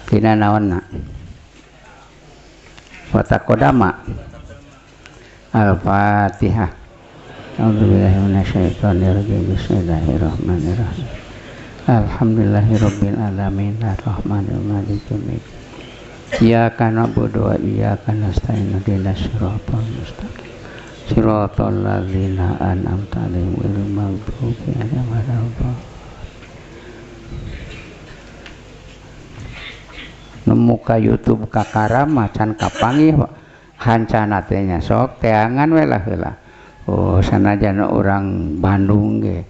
tina naonna wa taqaddama. Al-Fatihah. A'udzubillahi minasyaitonir rajim. Bismillahirrahmanirrahim. Alhamdulillahirabbil alamin arrahmanir rahim. Iyyaka na'budu wa iyyaka nasta'in ihdinas siratal mustaqim. Siratal ladzina an'amta 'alaihim ghairil maghdubi 'alaihim waladdallin. Nemu ka YouTube kakara macan kapanggih hancana teh nya sok teangan we lah heula. Oh sanajan urang Bandung ge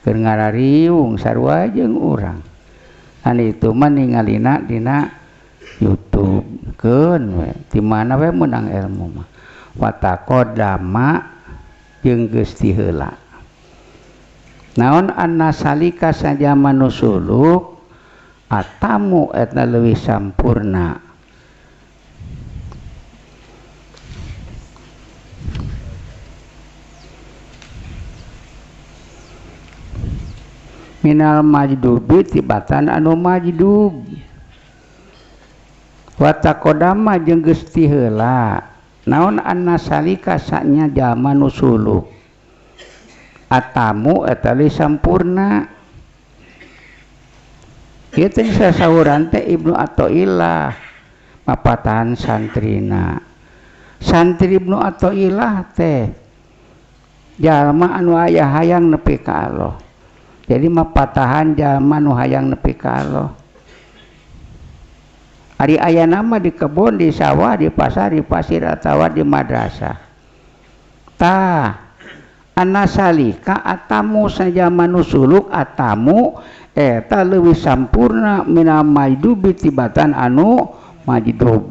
keur ngarariung sarua jeung urang. Anu itu mah ningalina dina YouTube keun we. Di mana we meunang ilmu mah. Wa taqaddama jeung geus ti heula. Naon anna salika sajaman nusuluk atamu etna leuwih sampurna. Minal majdubi tibatan anu majdub wa taqaddama jeung geus ti heula naon anna salika sanya jalma nu suluk atamu eta li sampurna. Ieu teh sasauran teh Ibnu Athaillah mapatahan santrina. Santri Ibnu Athaillah teh jalma anu aya hayang nepi ka Allah. Jadi mapatahan jalma nu hayang nepi ka Allah. Ari aya nama di kebun, di sawah, di pasar, di pasir atawa di madrasah. Tah anasalika atamu sajama nu suluk atamu eta leuwih sampurna minal majdubi tibatan anu majdub.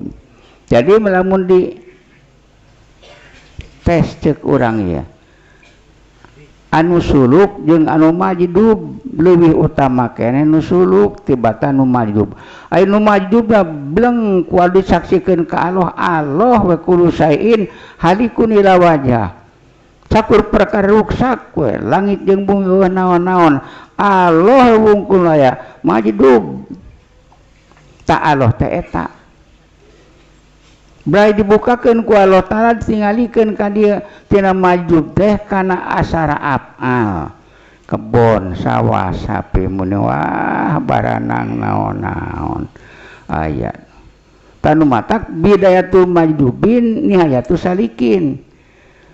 Jadi melamun di tes cek urang ya. Anu suluk jeung anu majdub leuwih utama keneh nu suluk tibatan nu majdub. Ai nu majdub da bleng kudu disaksikeun ka Allah. Allah wa kullu sain halikun ila wajah. Sakur perkara ruksak we langit jeung bumi naon-naon. Allah wungkul aya majdub. Ta Allah teh eta. Brai dibukakeun ku Allah Ta'ala tingalikeun ka dieu tina majub teh kana asara af'al. Kebon, sawah, sapi muni wah baranang naon-naon ayat. Tanu matak bidayatul majdubin nihayatus salikin.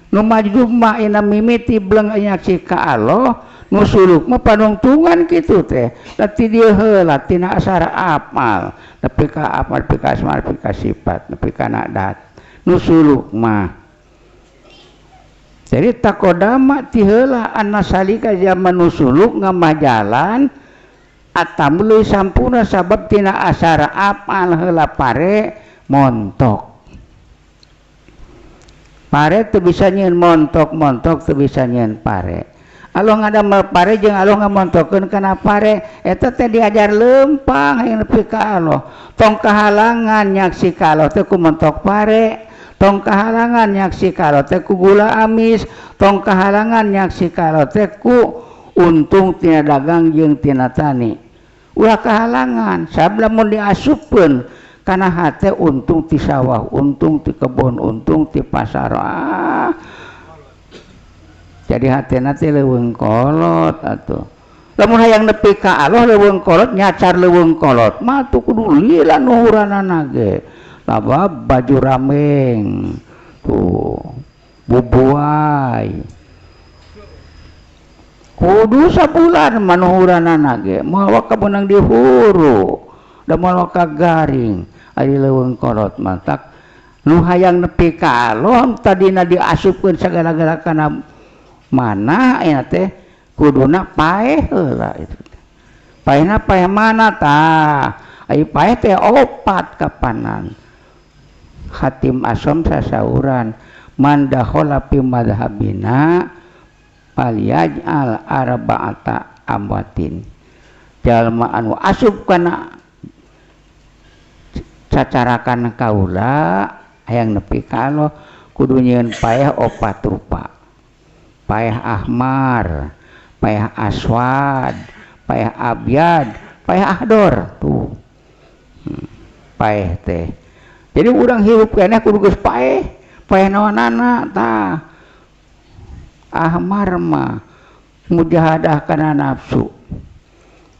Nu majdub mah ina mimiti bleng nyaksi ka Allah, nu suluk mah panungtungan kitu teh. Tati dieu heula tina asara af'al. Nepi ka apa, nepi ka asma, nepi ka sifat, nepi ka nadat. Nu suluk mah. Jadi taqaddama ti heula anna salika zaman nu suluk ngamajalan atamu leuwih sampurna sabab tina asara afal heula pare montok. Pare teu bisa nyieun montok teu bisa nyieun pare. Allah ngadamel pare jeung Allah ngamontokeun kana pare eta teh diajar leumpang hayang nepi ka Allah. Tong kahalangan nyaksi ka Allah teh ku montok pare, tong kahalangan nyaksi ka Allah teh ku gula amis, tong kahalangan nyaksi ka Allah teh ku untung tina dagang jeung tina tani. Ulah kahalangan sabab lamun diasupkeun kana hate untung ti sawah, untung ti kebon, untung ti pasar. Jadi hatena teh leuweung kolot atuh. Lamun hayang nepi ka Allah leuweung kolot nyacar leuweung kolot mah tuh kudu lila nuhuranana ge. Laba baju rameng tuh bubuai. Kudu sabulan manuhuranana ge moal ka beunang dihuru. Da moal ka garing ari leuweung kolot mah tak nu hayang nepi ka Allah tadina diasupkeun sagala-gala kana mana aya teh kuduna paeh heula itu. Paehna paeh mana tah? Ai paeh teh opat kapanan. Hatim Asom sasauran man dakhala fi madhhabina falyaj'al arba'ata amwatin. Jalma anu asup kana cacarakan kaula hayang nepi ka Allah kudu nyieun paeh opat rupa. Paeh ahmar, paeh aswad, paeh abyad, paeh ahdor tuh. paeh teh. Jadi urang hirup keneh kudu geus paeh naonana tah ahmar mah mujahadah kana nafsu,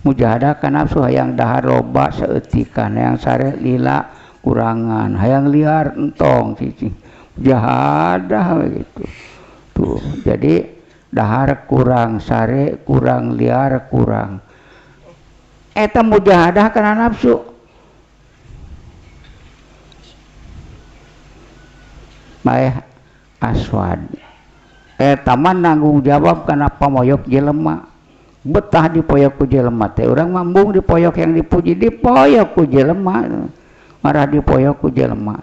mujahadah kana nafsu hayang dahar loba saeutikan, hayang sare lila kurangan, hayang liar entong cicing mujahadah begitu tuh. Jadi dahar kurang, sare kurang, liar kurang, eta mujahadah kana nafsu. Maeh aswad eta mah nanggung jawab kana pamoyok jelema, betah dipoyok ku jelema teh. Urang mambung dipoyok yang dipuji, dipoyok ku jelema, marah dipoyok ku jelema,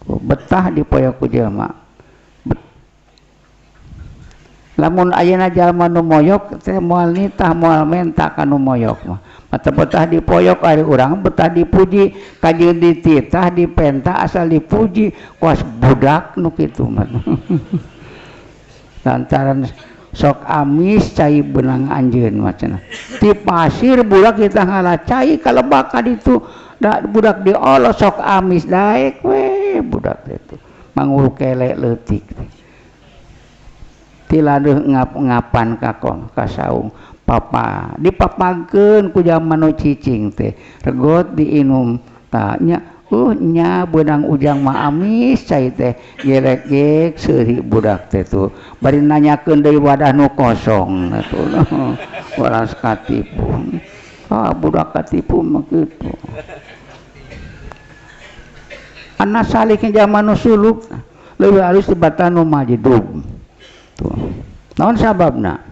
betah dipoyok ku jelema. Lamun ayeuna jalma nu moyok teh moal nitah moal menta kanu moyok mah betah dipoyok ari urang betah dipuji, kajeun dititah dipenta asal dipuji kuas budak nu kitu mah. Lantaran sok amis cai benang anjeun macana ti pasir budak kita ngalacai kalebak ka ditu da budak diolo sok amis daek we budak itu mangul kelek leutik tiladuh ngap-ngapan kakon kasaung papa dipapagkeun ku jaman nu cicing teh regot diinum tanya nya benang ujang mah amis cai teh gerek-gerek seuri budak teh tuh bari nanyakeun deui wadah nu kosong atuh waras katipu budak katipu mah kitu. Anak salik zaman nu suluk leuwih alus tibatan nu majdub tuh. Naon sababna?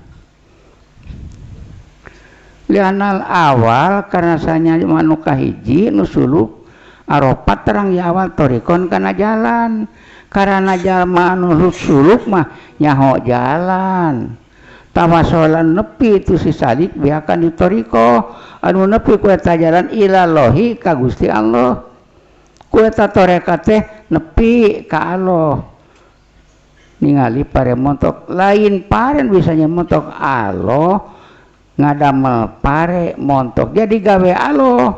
Lianal awal karena sanya manu kahiji nu suluk aropat terang ya awal torikon kana jalan, karena jalma anu suluk mah nyaho jalan. Tawasolan nepi itu si salik biakan ditoriko anu nepi ku eta jalan ilallahi ka Gusti Allah. Ku eta toreka teh nepi ka Allah. Ningali pare montok lain paren bisanya montok Allah ngadamel pare montok jadi gawe Allah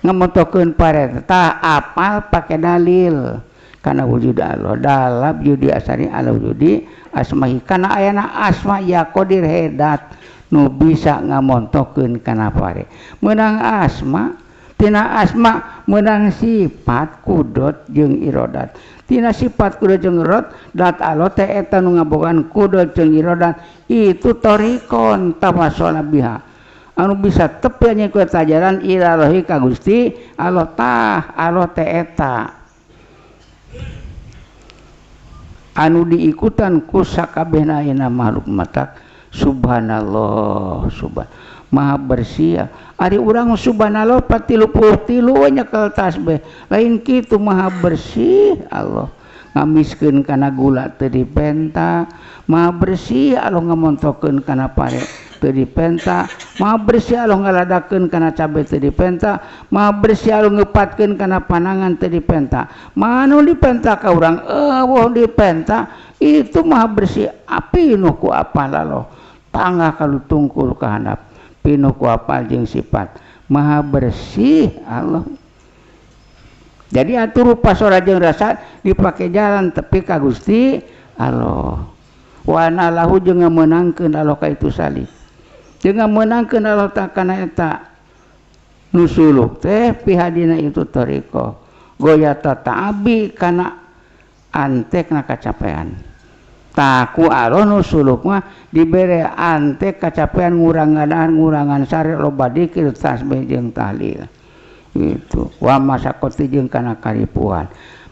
ngamontokeun pare tah apal pake dalil kana wujud Allah dalab judi asari ala wujudi asmahi kana ayana asma ya qadir hedat nu bisa ngamontokeun kana pare meunang asma tina asma meunang sifat kudot jeung irodat tina sifat kudot jeung irodat dat Allah teh eta nu ngabogaan kudot jeung irodat itu torikon tawassala biha anu bisa tepi nya ku eta jalan ilallahi ka Gusti Allah tah Allah teh eta anu diikutan ku sakabehna ayeuna makhluk matak subhanallah maha bersih ari urang subhanallah 33 nyekel tasbih lain kitu maha bersih Allah ngamiskeun kana gula teu dipenta maha bersih Allah ngamontokeun kana pare teu dipenta maha bersih Allah ngaladakeun kana cabe teu dipenta maha bersih Allah ngepatkeun kana panangan teu dipenta manu dipenta ka urang eueuh dipenta itu maha bersih api nu ku apal Allah tangga kalu tungkul ka handap pinu ku apal jeung sifat maha bersih Allah. Jadi atuh rupa sora jeung rasa dipake jalan tepi ka Gusti Allah. Wa anallahu jeung ngameunangkeun Allah ka itu salih. Jeung ngameunangkeun Allah ta kana eta nu suluk teh pihadina itu tariqah. Goyata ta'abi kana antekna kacapean. Taku Allah nu suluk mah dibere antek kacapean ngurangan sare loba dikir tasbih jeung tahlil gitu wa masakoti jeung kana karipuhan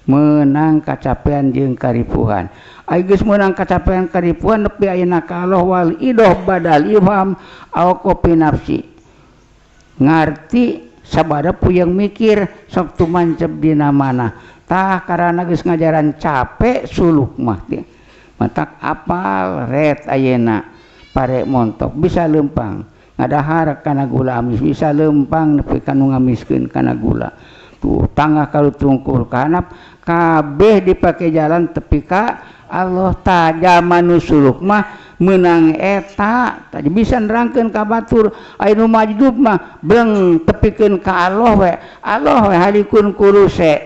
menang kacapean jeung karipuhan ai geus menang kacapean karipuhan nepi ayeuna ka Allah wal idoh badal ifham au kopi nafsi ngarti sabada puyeng mikir sok tumancep dina manah tah karana geus ngajaran capek suluk mah teh matak apal ret ayeuna pare montok bisa lempang ngadahar kana gula amis bisa lempang nepi ka nu ngamiskeun kana gula tuh tangga kalau tungkul kanap kabeh dipakai jalan tepi ka Allah ta zaman nu suluk mah menang eta tadi bisa nerangkeun ka batur anu majdub mah beung tepikeun ka Allah we halikun kuruse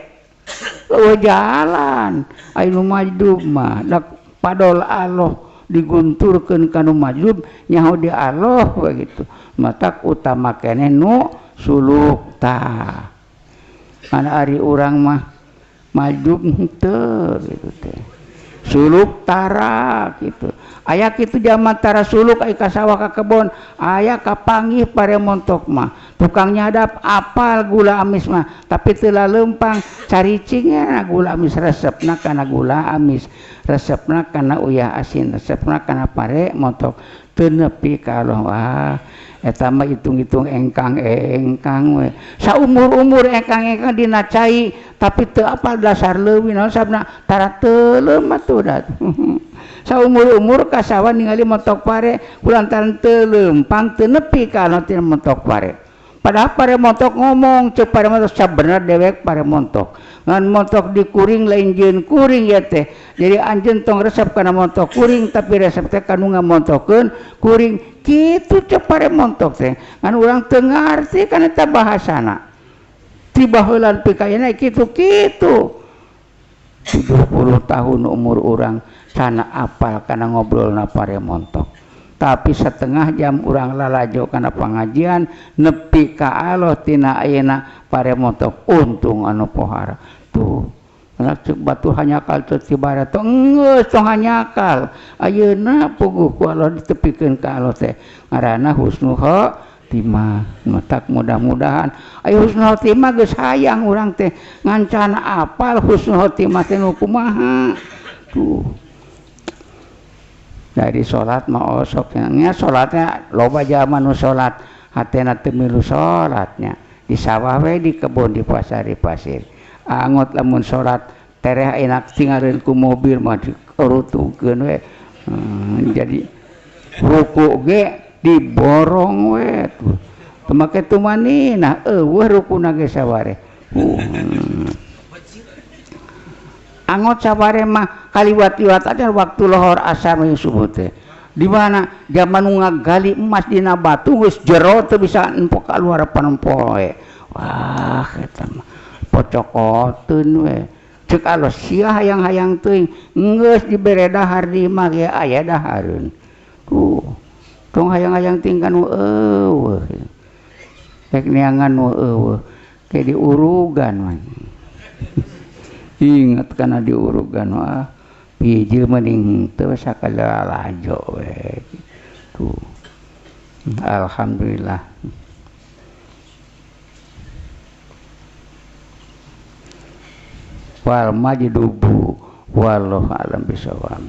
jalan anu majdub mah da padol Allah digunturkeun ka nu majdub nyaho di Allah we gitu matak utama keneh nu suluk tah mana ari urang mah majdub henteu gitu teh suluk tara gitu aya kitu zaman tara suluk aya ka sawah ka kebon aya ka panggih paremontok mah tukang nyadap apal gula amis mah tapi teu lempang caricingna gula amis resepna kana gula amis resepna kana uyah asin resepna kana pare montok teu nepi ka Allah wah eta mah hitung-hitung engkang we saumur-umur engkang dina cai tapi teu apal dasar leuwih naon sabna tara teu mah tuh dat saumur-umur kasawan ningali montok pare kulantaran teu lempang teu nepi ka tina montok pare padahal pare montok ngomong ceuk pare montok sabener dewek pare montok ngan montok dikuring lain jeun kuring ya teh jadi anjeun tong resep kana montok kuring tapi resep teh kanu ngamontokeun kuring kitu ceuk pare montok teh ngan urang teu ngarti kana eta bahasana tiba heulan pikayana kitu-kitu 70 tahun umur urang sana apal kana ngobrolna pare montok tapi setengah jam urang lalajo kana pangajian nepi ka Allah tina ayeuna pare montok untung anu pohara tuh cek batu hanyakal teu tibara tong geus tong hanyakal ayeuna puguh ku Allah ditepikeun ka Allah teh ngaranna husnul khotimah matak mudah-mudahan aya husnul khotimah geus hayang urang teh ngan apal husnul khotimah teh nu kumaha tuh dari sholat mah osoknya sholatnya loba zaman nu sholat hatena teu milu sholatnya di sawah we di kebun di pasar di pasir angot lamun sholat tereh enak tinggalin ku mobil mah diurutukeun we jadi ruku ge diborong we tuh teu make tumanina eueuh rukuna ge sabare angot sabare mah kaliwat-liwat aja waktu lohor asar we subuh teh di mana zaman nu ngagali emas dina batu geus jero teu bisa empok kaluar panempoe wah eta mah pocokoteun we ceuk Allah sia hayang-hayang teuing geus dibere dahar di imah ge aya dahareun tuh tong hayang-hayang tinggal nu eueuh rek neangan nu eueuh ke diurugan mah ingat karena diurugan wah pijil mending teu sakala lajo we tuh alhamdulillah wal majdubu wallahu alam bisawab.